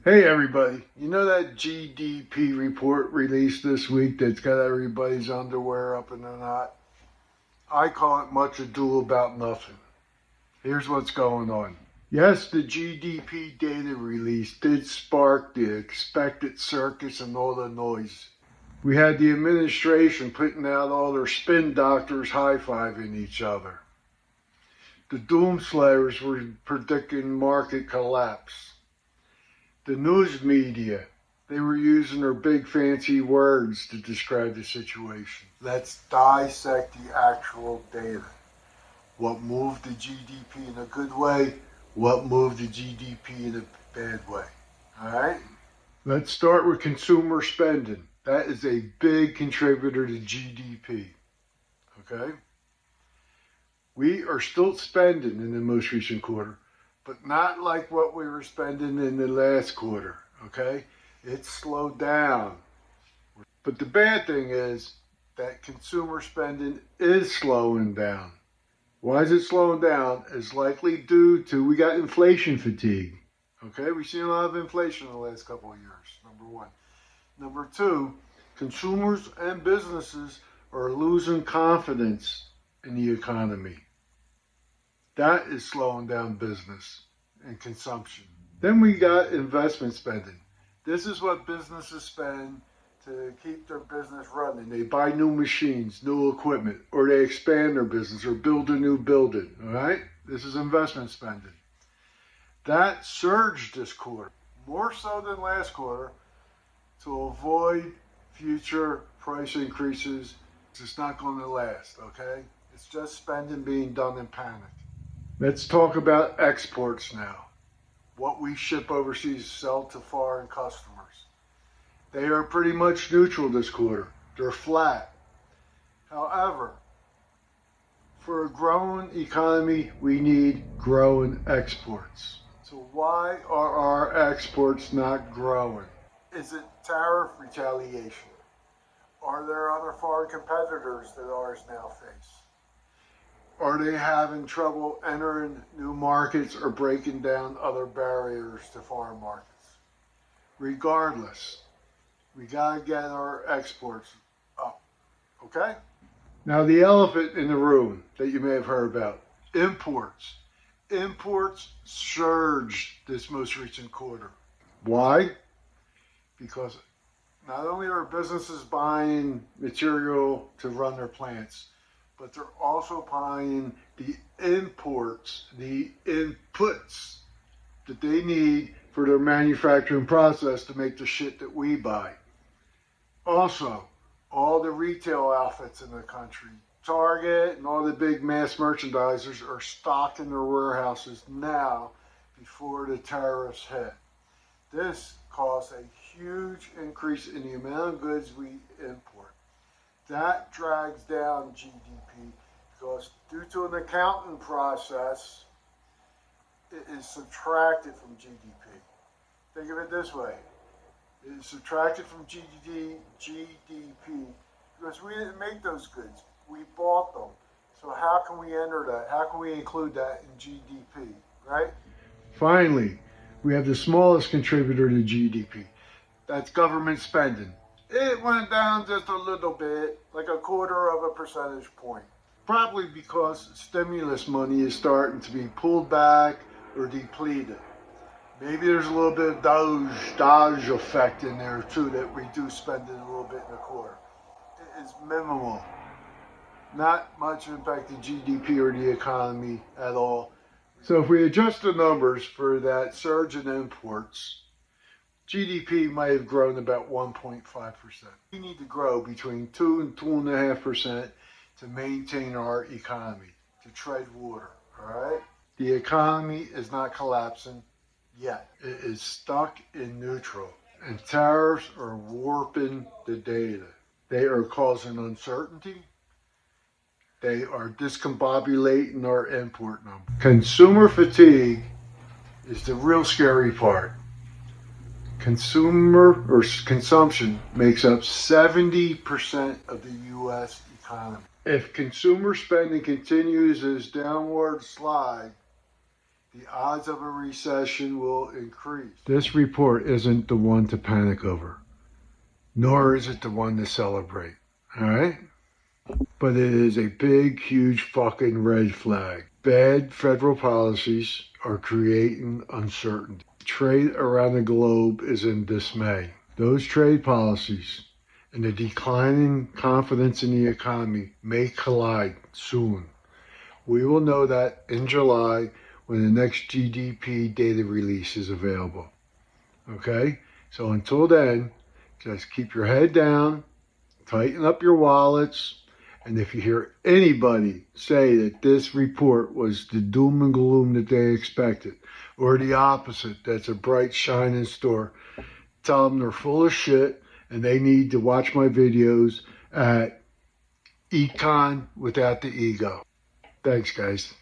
Hey everybody, you know that GDP report released this week that's got everybody's underwear up in a knot? I call it much ado about nothing. Here's what's going on. Yes, the GDP data release did spark the expected circus and all the noise. We had the administration putting out all their spin doctors high-fiving each other. The doomslayers were predicting market collapse. The news media, they were using their big fancy words to describe the situation. Let's dissect the actual data. What moved the GDP in a good way? What moved the GDP in a bad way? All right? Let's start with consumer spending. That is a big contributor to GDP. Okay? We are still spending in the most recent quarter, but not like what we were spending in the last quarter. Okay? It's slowed down. But the bad thing is that consumer spending is slowing down. Why is it slowing down? It's likely due to we got inflation fatigue. Okay, we've seen a lot of inflation in the last couple of years, number one. Number two, consumers and businesses are losing confidence in the economy. That is slowing down business and consumption. Then we got investment spending. This is what businesses spend to keep their business running. They buy new machines, new equipment, or they expand their business or build a new building. All right? This is investment spending. That surged this quarter, more so than last quarter, to avoid future price increases. It's not going to last, okay? It's just spending being done in panic. Let's talk about exports now. What we ship overseas, sell to foreign customers. They are pretty much neutral this quarter. They're flat. However, for a growing economy, we need growing exports. So why are our exports not growing? Is it tariff retaliation? Are there other foreign competitors that ours now face? Are they having trouble entering new markets or breaking down other barriers to foreign markets? Regardless, we gotta get our exports up, okay? Now the elephant in the room that you may have heard about, imports. Imports surged this most recent quarter. Why? Because not only are businesses buying material to run their plants, but they're also buying the imports, the inputs that they need for their manufacturing process to make the shit that we buy. Also, all the retail outfits in the country, Target and all the big mass merchandisers are stocking their warehouses now before the tariffs hit. This caused a huge increase in the amount of goods we import. That drags down GDP because due to an accounting process, it is subtracted from GDP. Think of it this way. It is subtracted from GDP because we didn't make those goods. We bought them. So how can we enter that? How can we include that in GDP, right? Finally, we have the smallest contributor to GDP. That's government spending. It went down just a little bit, like a quarter of a percentage point. Probably because stimulus money is starting to be pulled back or depleted. Maybe there's a little bit of Dodge effect in there too that reduced spending a little bit in the quarter. It is minimal. Not much impact to GDP or the economy at all. So if we adjust the numbers for that surge in imports, GDP might have grown about 1.5%. We need to grow between 2 and 2.5% to maintain our economy, to tread water, all right? The economy is not collapsing yet. It is stuck in neutral, and tariffs are warping the data. They are causing uncertainty. They are discombobulating our import numbers. Consumer fatigue is the real scary part. Consumer or consumption makes up 70% of the U.S. economy. If consumer spending continues its downward slide, the odds of a recession will increase. This report isn't the one to panic over, nor is it the one to celebrate, all right? But it is a big, huge fucking red flag. Bad federal policies are creating uncertainty. Trade around the globe is in dismay. Those trade policies and the declining confidence in the economy may collide soon. We will know that in July when the next GDP data release is available. Okay? So until then, just keep your head down, tighten up your wallets, and if you hear anybody say that this report was the doom and gloom that they expected, or the opposite, that's a bright shining star, tell them they're full of shit and they need to watch my videos at Econ Without the Ego. Thanks, guys.